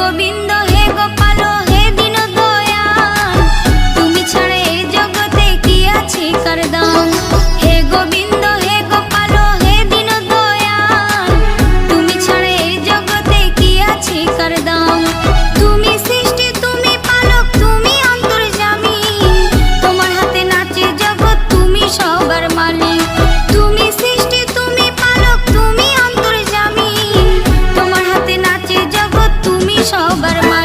গোবিন্দ হে গোপাল হে দীন দয়াল, তুমি ছাড়া এই জগতে কি আছে কার দাম। হে গোবিন্দ হে গোপাল হে দীন দয়াল, তুমি ছাড়া এই জগতে কি আছে কার দাম। তুমি সৃষ্টি তুমি পালক তুমি অন্তর্যামী, তোমার হাতে নাচে জগৎ তুমি সবার মালিক। তুমি সৃষ্টি তুমি পালক তুমি অন্তর্যামী, তোমার হাতে নাচে জগৎ তুমি সবার মালিক।